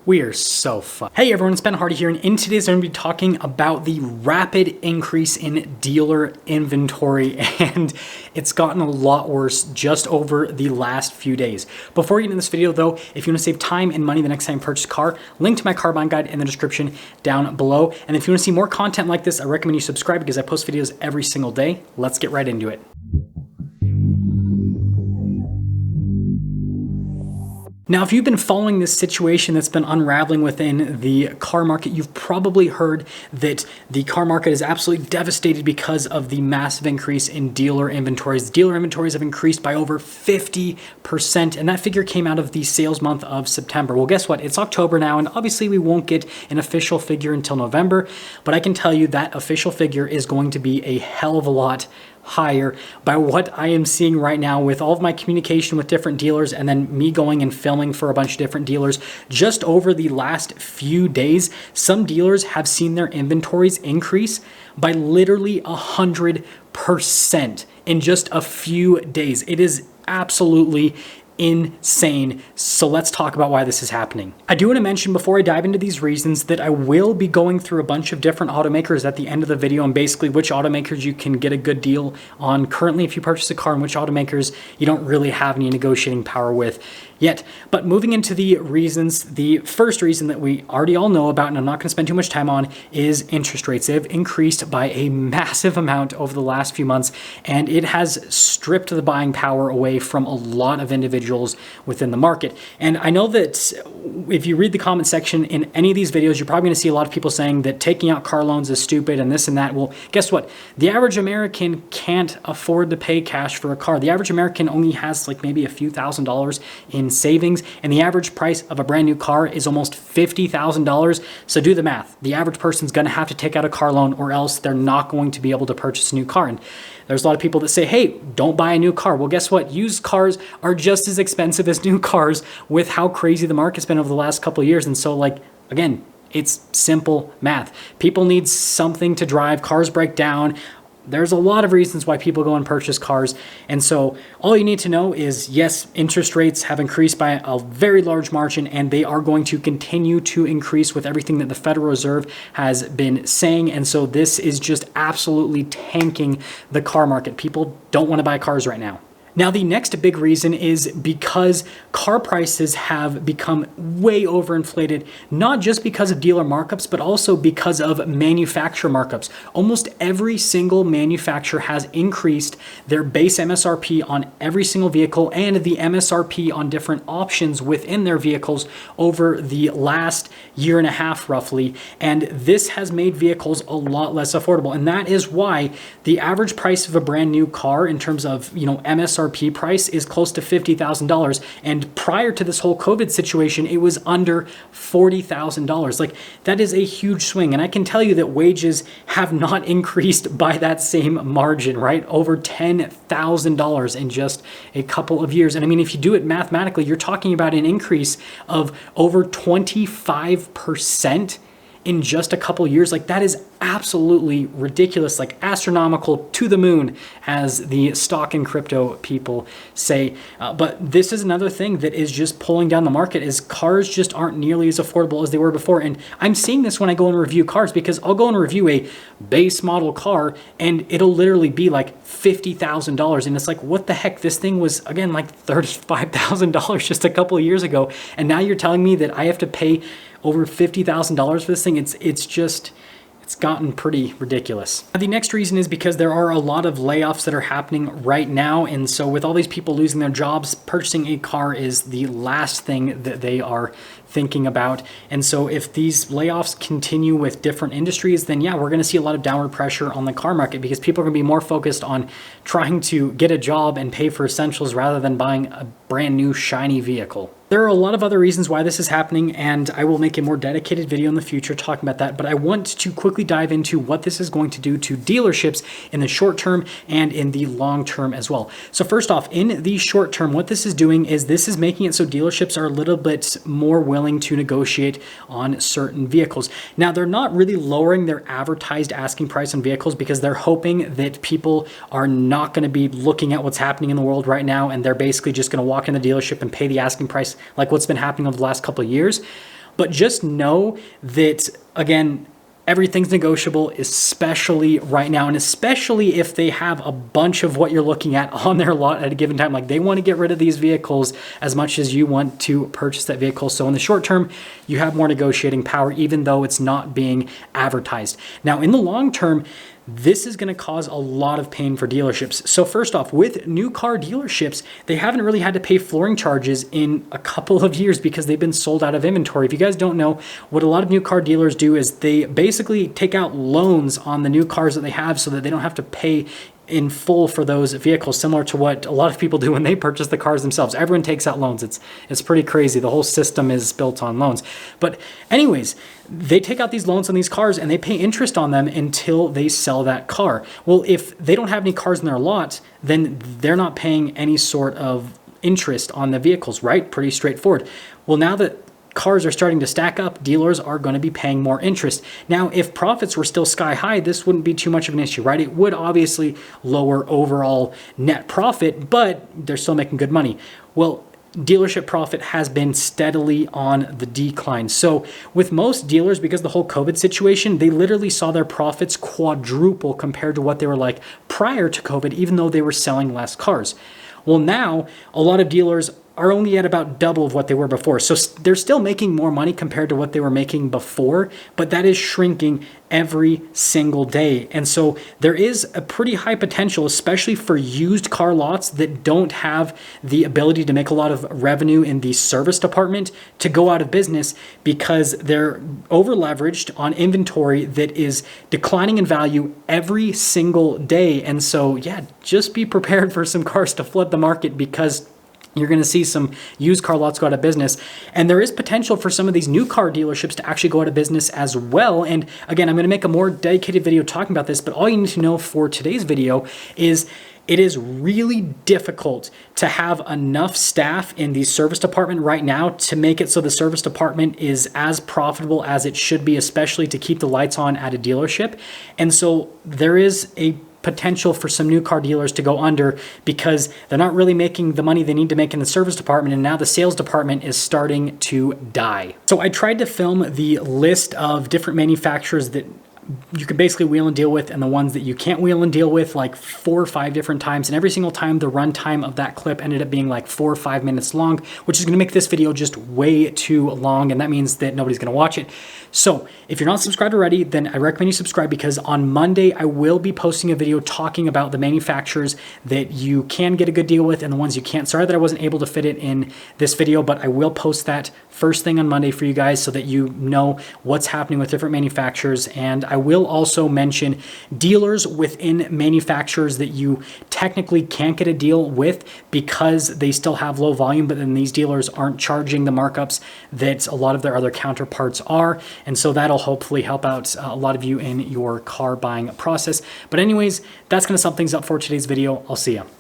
We are so fun. Hey everyone, it's Ben Hardy here, and in today's I'm going to be talking about the rapid increase in dealer inventory, and it's gotten a lot worse just over the last few days. Before we get into this video though, if you want to save time and money the next time you purchase a car, link to my car buying guide in the description down below. And if you want to see more content like this, I recommend you subscribe because I post videos every single day. Let's get right into it. Now, if you've been following this situation that's been unraveling within the car market, you've probably heard that the car market is absolutely devastated because of the massive increase in dealer inventories. Dealer inventories have increased by over 50%, and that figure came out of the sales month of September. Well, guess what? It's October now, and obviously we won't get an official figure until November, but I can tell you that official figure is going to be a hell of a lot higher by what I am seeing right now with all of my communication with different dealers and then me going and filming for a bunch of different dealers. Just over the last few days, some dealers have seen their inventories increase by literally 100% in just a few days. It is absolutely insane. So let's talk about why this is happening. I do want to mention before I dive into these reasons that I will be going through a bunch of different automakers at the end of the video and basically which automakers you can get a good deal on currently if you purchase a car and which automakers you don't really have any negotiating power with yet. But moving into the reasons, the first reason that we already all know about and I'm not going to spend too much time on is interest rates. They have increased by a massive amount over the last few months, and it has stripped the buying power away from a lot of individuals within the market. And I know that if you read the comment section in any of these videos, you're probably going to see a lot of people saying that taking out car loans is stupid and this and that. Well, guess what? The average American can't afford to pay cash for a car. The average American only has like maybe a few $1,000s in savings, and the average price of a brand new car is almost $50,000. So do the math. The average person's going to have to take out a car loan or else they're not going to be able to purchase a new car. And there's a lot of people that say, hey, don't buy a new car. Well, guess what? Used cars are just as expensive as new cars with how crazy the market's been over the last couple of years. And so like, again, it's simple math. People need something to drive. Cars break down. There's a lot of reasons why people go and purchase cars. And so all you need to know is, yes, interest rates have increased by a very large margin, and they are going to continue to increase with everything that the Federal Reserve has been saying. And so this is just absolutely tanking the car market. People don't want to buy cars right now. Now, the next big reason is because car prices have become way overinflated, not just because of dealer markups, but also because of manufacturer markups. Almost every single manufacturer has increased their base MSRP on every single vehicle and the MSRP on different options within their vehicles over the last year and a half, roughly. And this has made vehicles a lot less affordable. And that is why the average price of a brand new car in terms of, MSRP price is close to $50,000. And prior to this whole COVID situation, it was under $40,000. Like, that is a huge swing. And I can tell you that wages have not increased by that same margin, right? Over $10,000 in just a couple of years. And I mean, if you do it mathematically, you're talking about an increase of over 25% in just a couple of years. Like, that is absolutely ridiculous, like astronomical, to the moon, as the stock and crypto people say. But this is another thing that is just pulling down the market, is cars just aren't nearly as affordable as they were before. And I'm seeing this when I go and review cars, because I'll go and review a base model car and it'll literally be like $50,000. And it's like, what the heck? This thing was, again, like $35,000 just a couple of years ago. And now you're telling me that I have to pay over $50,000 for this thing? It's gotten pretty ridiculous. The next reason is because there are a lot of layoffs that are happening right now. And so with all these people losing their jobs, purchasing a car is the last thing that they are thinking about. And so if these layoffs continue with different industries, then yeah, we're going to see a lot of downward pressure on the car market, because people are going to be more focused on trying to get a job and pay for essentials rather than buying a brand new shiny vehicle. There are a lot of other reasons why this is happening, and I will make a more dedicated video in the future talking about that, but I want to quickly dive into what this is going to do to dealerships in the short term and in the long term as well. So first off, in the short term, what this is doing is this is making it so dealerships are a little bit more willing to negotiate on certain vehicles. Now, they're not really lowering their advertised asking price on vehicles because they're hoping that people are not going to be looking at what's happening in the world right now, and they're basically just going to walk in the dealership and pay the asking price like what's been happening over the last couple of years. But just know that, again, everything's negotiable, especially right now, and especially if they have a bunch of what you're looking at on their lot at a given time. Like, they want to get rid of these vehicles as much as you want to purchase that vehicle. So in the short term, you have more negotiating power, even though it's not being advertised. Now, in the long term, this is going to cause a lot of pain for dealerships. So first off, with new car dealerships, they haven't really had to pay flooring charges in a couple of years because they've been sold out of inventory. If you guys don't know, what a lot of new car dealers do is they basically take out loans on the new cars that they have so that they don't have to pay in full for those vehicles, similar to what a lot of people do when they purchase the cars themselves. Everyone takes out loans. It's pretty crazy. The whole system is built on loans. But anyways, they take out these loans on these cars and they pay interest on them until they sell that car. Well, if they don't have any cars in their lot, then they're not paying any sort of interest on the vehicles, right? Pretty straightforward. Well, now that cars are starting to stack up, dealers are going to be paying more interest. Now, if profits were still sky high, this wouldn't be too much of an issue, right? It would obviously lower overall net profit, but they're still making good money. Well, dealership profit has been steadily on the decline. So with most dealers, because of the whole COVID situation, they literally saw their profits quadruple compared to what they were like prior to COVID, even though they were selling less cars. Well, now a lot of dealers are only at about double of what they were before. So they're still making more money compared to what they were making before, but that is shrinking every single day. And so there is a pretty high potential, especially for used car lots that don't have the ability to make a lot of revenue in the service department, to go out of business because they're over leveraged on inventory that is declining in value every single day. And so, yeah, just be prepared for some cars to flood the market, because you're going to see some used car lots go out of business. And there is potential for some of these new car dealerships to actually go out of business as well. And again, I'm going to make a more dedicated video talking about this, but all you need to know for today's video is it is really difficult to have enough staff in the service department right now to make it so the service department is as profitable as it should be, especially to keep the lights on at a dealership. And so there is a potential for some new car dealers to go under because they're not really making the money they need to make in the service department, and now the sales department is starting to die. So I tried to film the list of different manufacturers that you can basically wheel and deal with, and the ones that you can't wheel and deal with, like 4 or 5 different times. And every single time the run time of that clip ended up being like 4 or 5 minutes long, which is going to make this video just way too long. And that means that nobody's going to watch it. So if you're not subscribed already, then I recommend you subscribe, because on Monday I will be posting a video talking about the manufacturers that you can get a good deal with and the ones you can't. Sorry that I wasn't able to fit it in this video, but I will post that first thing on Monday for you guys so that you know what's happening with different manufacturers. And I will also mention dealers within manufacturers that you technically can't get a deal with because they still have low volume, but then these dealers aren't charging the markups that a lot of their other counterparts are. And so that'll hopefully help out a lot of you in your car buying process. But anyways, that's going to sum things up for today's video. I'll see you.